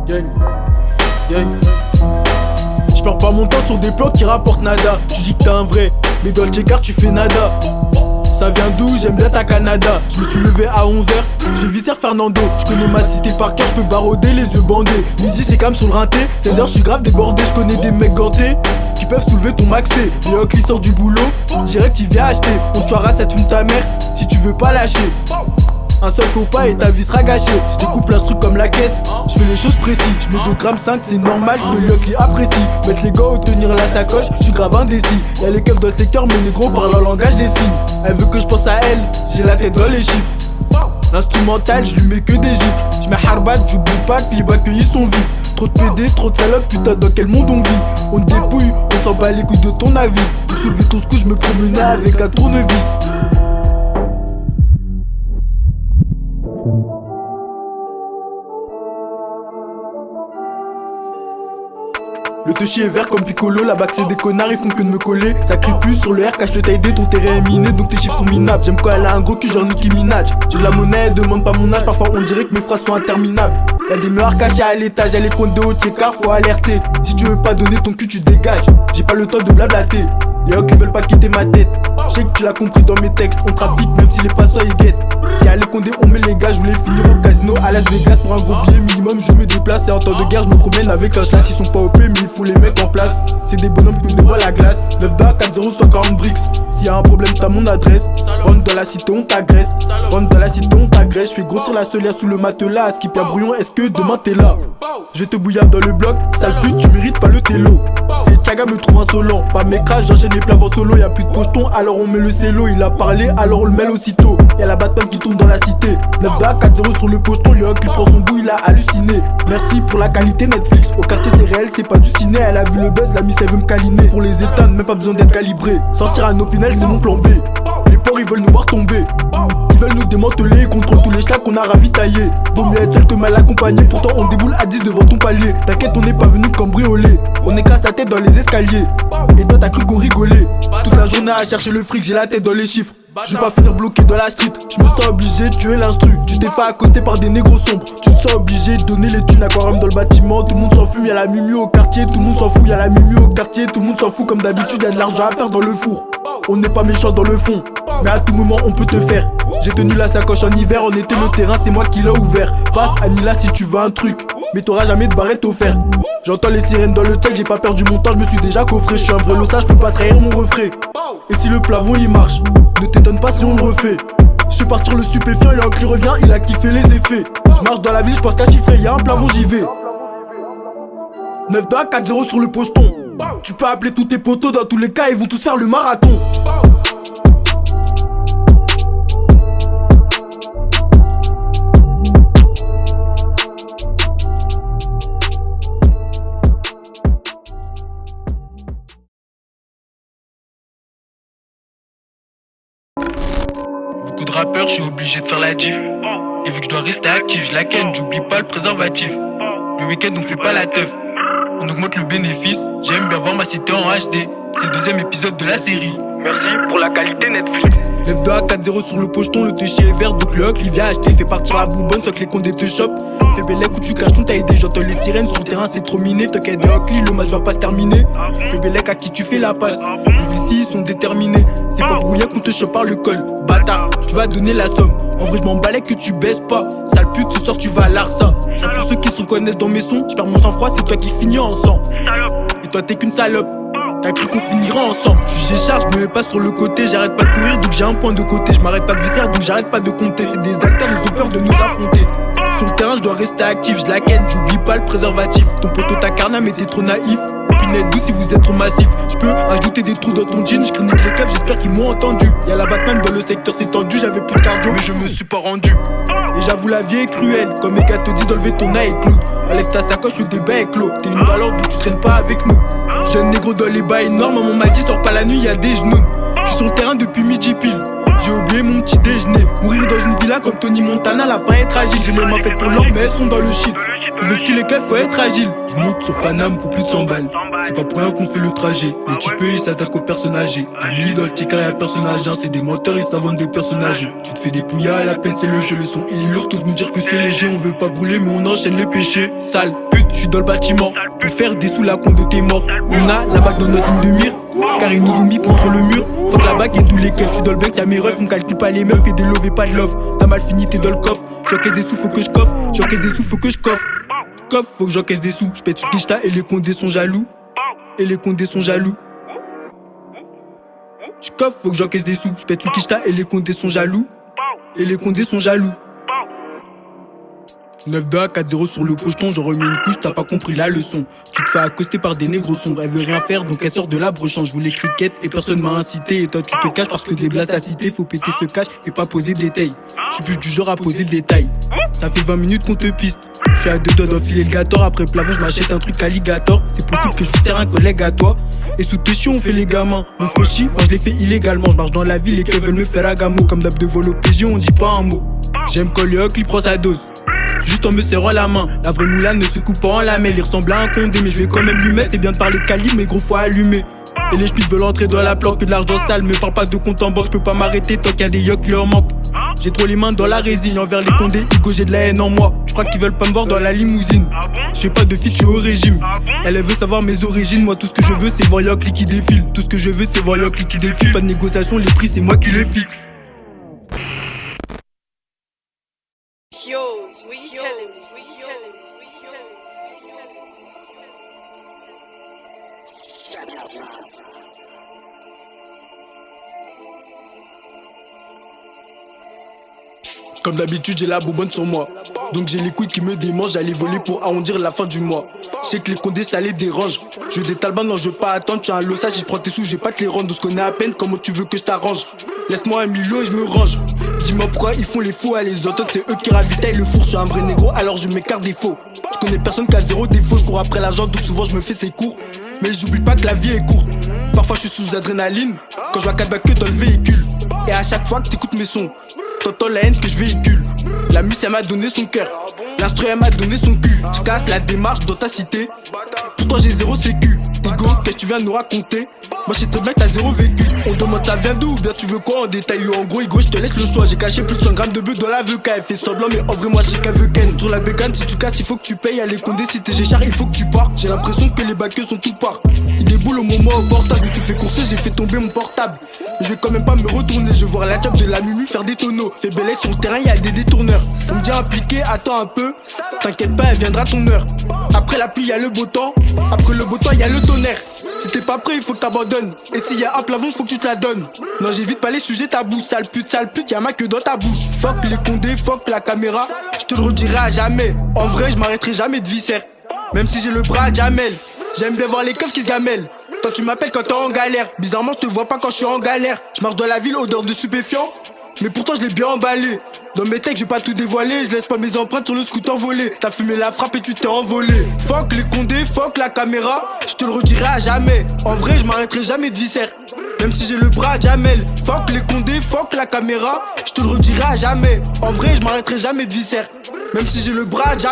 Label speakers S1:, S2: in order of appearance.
S1: Gang, gang. J'perds pas mon temps sur des plans qui rapportent nada. Tu dis que t'es un vrai, mais dans le J-Car tu fais nada. Ça vient d'où? J'aime bien ta Canada. Je me suis levé à 11h, j'ai visé Fernando. Je connais ma cité par cœur, je peux barauder les yeux bandés. Midi c'est calme sur le rinté, 16h je suis grave débordé. Je connais des mecs gantés qui peuvent soulever ton max T. Les hocs qui sortent du boulot, direct il vient acheter. On te tuera, ça fume ta mère si tu veux pas lâcher. Un seul faux pas et ta vie sera gâchée. Je découpe l'instru comme la quête, je fais les choses précises. Je mets 2 grammes 5, c'est normal que l'hoc apprécie. Mettre les gars ou tenir la sacoche, je suis grave indécis. Y'a les keufs dans le secteur, mais négro parle en langage des signes. Elle veut que je pense à elle, j'ai la tête dans les chiffres. L'instrumental, je lui mets que des gifs. Je mets harbat, j'oublie pas que les accueillis sont vifs. Trop de PD, trop de salopes, putain dans quel monde on vit. On te dépouille, on s'en bat les couilles de ton avis. Pour soulever ton scoop, je me promenais avec un tournevis. Le touchy est vert comme Piccolo, la bac c'est des connards, ils font que de me coller. Ça crie plus sur le R, cache le taille D, ton terrain est miné, donc tes chiffres sont minables. J'aime quand elle a un gros cul genre Nicki Minaj. J'ai de la monnaie, demande pas mon âge, parfois on dirait que mes phrases sont interminables. Y'a des meurs cachés à l'étage, y'a les comptes de haut J-Car, faut alerter. Si tu veux pas donner ton cul, tu dégages. J'ai pas le temps de blablater. Les hocs ils veulent pas quitter ma tête. Je sais que tu l'as compris dans mes textes, on trafique même si les passants ils guettent. Si à les condés on met les gars, je voulais finir au casino à Las Vegas pour un gros billet minimum, je me déplace. Et en temps de guerre je me promène avec un slash. Ils sont pas OP mais il faut les mettre en place. C'est des bonhommes que je vois la glace. 9 da 4 0 140 bricks. S'il y a un problème t'as mon adresse. Rentre dans la cité on t'agresse. Rentre dans la cité on t'agresse. Je fais grossir la solière sous le matelas. Skip un brouillon, est-ce que demain t'es là? Je vais te bouillir dans le bloc. Sale pute tu mérites pas le télo. C'est Chaga me trouve insolent. Pas mes crashs, j'enchaîne les plats en solo. Y'a plus de pocheton alors on met le cello. Il a parlé alors on le mêle aussitôt. Y'a la Batman qui tourne dans la cité. 9 da 4 0 sur le pocheton. Le hoc il prend son bout, il a halluciné. Merci pour la qualité Netflix. Au quartier c'est réel, c'est pas du ciné. Elle a vu le buzz, la miss elle veut me câliner. Pour les éteindre, même pas besoin d'être calibré. Sortir un opinel c'est mon plan B. Les porcs ils veulent nous voir tomber. Ils veulent nous démanteler, contre tous les schlacs qu'on a ravitaillés. Vaut mieux être seul que mal accompagné. Pourtant on déboule à 10 devant ton palier. T'inquiète on n'est pas venu cambrioler. On écrase ta tête dans les escaliers. Et toi t'as cru qu'on rigolait. Toute la journée à chercher le fric, j'ai la tête dans les chiffres. Je vais pas finir bloqué dans la street. Je me sens obligé de tuer l'instru. Tu t'es fait accoster par des négros sombres. Tu te sens obligé de donner les thunes. Aquarium dans le bâtiment. Tout le monde s'en fume, y'a la mumu au quartier. Tout le monde s'en fout, y'a la mumu au quartier. Tout le monde s'en fout comme d'habitude, y'a de l'argent à faire dans le four. On n'est pas méchant dans le fond, mais à tout moment on peut te faire. J'ai tenu la sacoche en hiver, en été le terrain c'est moi qui l'ai ouvert. Passe Anila si tu veux un truc, mais t'auras jamais de barrette offerte. J'entends les sirènes dans le tech, j'ai pas perdu mon temps, je me suis déjà coffré. Je suis un vrai lossage, je peux pas trahir mon refrain. Et si le plafond il marche, ne t'étonne pas si on le refait. Je fais partir le stupéfiant, il a qui revient, il a kiffé les effets. Je marche dans la ville, je pense qu'à chiffrer, y'a un plafond j'y vais. 9 da 4 0 sur le pocheton. Tu peux appeler tous tes potos, dans tous les cas ils vont tous faire le marathon.
S2: Beaucoup de rappeurs, je suis obligé de faire la diff. Et vu que je dois rester actif, je la ken, j'oublie pas le préservatif. Le week-end on fait pas la teuf, on augmente le bénéfice. J'aime bien voir ma cité en HD. C'est le 2e épisode de la série. Merci pour la qualité Netflix.
S1: 9 da 4 0 sur le pocheton, le touchy est vert, donc le hoc il vient acheter. Fait partir la boubonne, soit que les condés te chopent. Fais bellec où tu caches ton taille des j'entends les sirènes sur le terrain, c'est trop miné. T'inquiète de hoc, le match va pas se terminer. Fais bellec à qui tu fais la passe. Les ici ils sont déterminés. C'est pas pour rien qu'on te chope par le col. Bâtard, tu vas donner la somme. En vrai je m'en balais que tu baisses pas. Sale pute, ce soir tu vas à l'Arsa. Pour ceux qui se reconnaissent dans mes sons, j'perds mon sang-froid, c'est toi qui finis en sang. Et toi t'es qu'une salope. T'as cru qu'on finira ensemble. Je charge, je me mets pas sur le côté. J'arrête pas de courir donc j'ai un point de côté. Je m'arrête pas de visser donc j'arrête pas de compter. C'est des acteurs, ils ont peur de nous affronter. Sur le terrain je dois rester actif, je la ken, j'oublie pas le préservatif. Ton poteau t'a carna mais t'es trop naïf. Pinel doux si vous êtes trop massif. Je peux ajouter des trous dans ton jean, je clinique les câbles, j'espère qu'ils m'ont entendu. Y'a la Batman dans le secteur, c'est tendu, j'avais plus de cardio mais je me suis pas rendu. Et j'avoue la vie est cruelle, comme les gars te disent d'enlever ton eye cloud. Enlève ta sacoche, le débat est clos. T'es une valeur donc tu traînes pas avec nous. Jeune négro dans les bails énormes, maman m'a dit sors pas la nuit, y'a des genoux. J'suis sur le terrain depuis midi pile. J'ai oublié mon petit déjeuner. Mourir dans une villa comme Tony Montana, la fin est tragique. Je les mains faites pour l'or mais elles sont dans le shit. Pour ce qu'il est qu'elle faut être agile. Je monte sur Paname pour plus de 100 balles. C'est pas pour rien qu'on fait le trajet. Les types ils s'attaquent aux personnes âgées. À mille dans le ticket y'a personne âgé. C'est des menteurs, ils s'inventent des personnages. Tu te fais dépouiller à la peine, c'est le jeu. Le son il est lourd, tous me dire que c'est léger. On veut pas brûler mais on enchaîne les péchés. Sale pute, je suis dans le bâtiment. Pour faire des sous la compte de tes morts. On a la bague dans notre ligne de mire. Car ils nous ont mis contre le mur. Faut que la bague et tous les keufs. Je suis dans le bec, y'a mes refs, on calcule pas les meufs. Et des love et pas de love. T'as mal fini, t'es dans le coffre. J'encaisse des sous, faut que je coffre. J'encaisse des sous, faut que je coffre. Coffre, faut que j'encaisse des sous. J'pète sur Kishta et les condés sont jaloux. Et les condés sont jaloux. J'coffre, faut que j'encaisse des sous. J'pète sur Kishta et les condés sont jaloux. Et les condés sont jaloux. 9-2 4-0 sur le pocheton, j'en remets une couche, t'as pas compris la leçon. Tu te fais accoster par des négros sombres, elle veut rien faire donc elle sort de la brochant. Je voulais cricket et personne m'a incité. Et toi tu te caches parce que des blasts à citer. Faut péter ce cache et pas poser des tailles. Je suis plus du genre à poser le détail. Ça fait 20 minutes qu'on te piste. Je suis à 2 doigts d'enfiler le gâteau. Après plafond je m'achète un truc alligator. C'est possible que je vous sers un collègue à toi. Et sous tes chiens on fait les gamins. Mon frère moi je l'ai fait illégalement. Je marche dans la ville et qu'elles veulent me faire à gamo. Comme d'hab de vol au PG on dit pas un mot. J'aime quand le hoc il prend sa dose. Juste en me serrant la main. La vraie moulane ne se coupe pas en lamelles. Il ressemble à un condé mais je vais quand même lui mettre. Et bien de parler de calibre mais gros faut allumer. Et les ch'pits veulent entrer dans la planque. Que de l'argent sale me parle pas de compte en banque. Je peux pas m'arrêter tant qu'il y a des yoks leur manque. J'ai trop les mains dans la résine. Envers les condés Igo j'ai de la haine en moi. Je crois qu'ils veulent pas me voir dans la limousine. J'ai pas de fille, je suis au régime. Elle veut savoir mes origines. Moi tout ce que je veux c'est voir Yok qui défile. Tout ce que je veux c'est voir Yok qui défile. Pas de négociation, les prix c'est moi qui les fixe. Comme d'habitude j'ai la bourbonne sur moi. Donc j'ai les couilles qui me démangent. J'allais voler pour arrondir la fin du mois. Je sais que les condés ça les dérange. Je veux des talbans, non je veux pas attendre. Tu as un lossage, si je prends tes sous, j'ai pas te les rendre. On se connaît à peine, comment tu veux que je t'arrange? Laisse-moi 1 million et je me range. Dis-moi pourquoi ils font les fous à les entendre. C'est eux qui ravitaillent le four. Je suis un vrai négro alors je m'écarte des faux. Je connais personne qui a 0 défaut. Je cours après l'argent donc souvent je me fais ses cours. Mais j'oublie pas que la vie est courte. Parfois je suis sous adrénaline. Quand je vois 4 bacs que dans le véhicule. Et à chaque fois que t'écoutes mes sons, t'entends la haine que je véhicule. La mus elle m'a donné son cœur. L'instru elle m'a donné son cul. Je casse la démarche dans ta cité. Pourtant j'ai 0 sécu. Igo, qu'est-ce que tu viens de nous raconter? Moi j'ai très bien que t'as 0 vécu. On demande ça vient d'où ou bien tu veux quoi en détail? En gros Igo je te laisse le choix. J'ai caché plus de 100 grammes de bœuf dans la VK. Elle fait semblant mais en vrai moi je sais qu'elle veut ken. Sur la bécane si tu casses il faut que tu payes. Y'a les condés si t'es géchard il faut que tu pars. J'ai l'impression que les baqueux sont tout part. Il déboule au moment au portable. Je me suis fait courser, j'ai fait tomber mon portable. Je vais quand même pas me retourner. Je veux voir la job de la Mumu faire des tonneaux. Fais belle sur le terrain y'a des détourneurs. On me dit impliqué, attends un peu. T'inquiète pas elle viendra ton heure. Après la pluie y'a le beau temps. Après le beau temps y'a le tonnerre. Si t'es pas prêt il faut que t'abandonnes. Et s'il y a un plafond faut que tu te la donnes. Non j'évite pas les sujets tabous. Sale pute y'a ma queue dans ta bouche. Fuck les condés, fuck la caméra. Je te le redirai à jamais. En vrai je m'arrêterai jamais de viscère. Même si j'ai le bras à Jamel. J'aime bien voir les keufs qui se gamellent. Toi tu m'appelles quand t'es en galère. Bizarrement je te vois pas quand je suis en galère. Je marche dans la ville odeur de stupéfiant. Mais pourtant je l'ai bien emballé. Dans mes textes je vais pas tout dévoiler. Je laisse pas mes empreintes sur le scooter volé. T'as fumé la frappe et tu t'es envolé. Fuck les condés, fuck la caméra. Je te le redirai à jamais. En vrai je m'arrêterai jamais de viscère. Même si j'ai le bras à Jamel. Fuck les condés, fuck la caméra. Je te le redirai à jamais. En vrai je m'arrêterai jamais de viscère. Même si j'ai le bras à Jamel.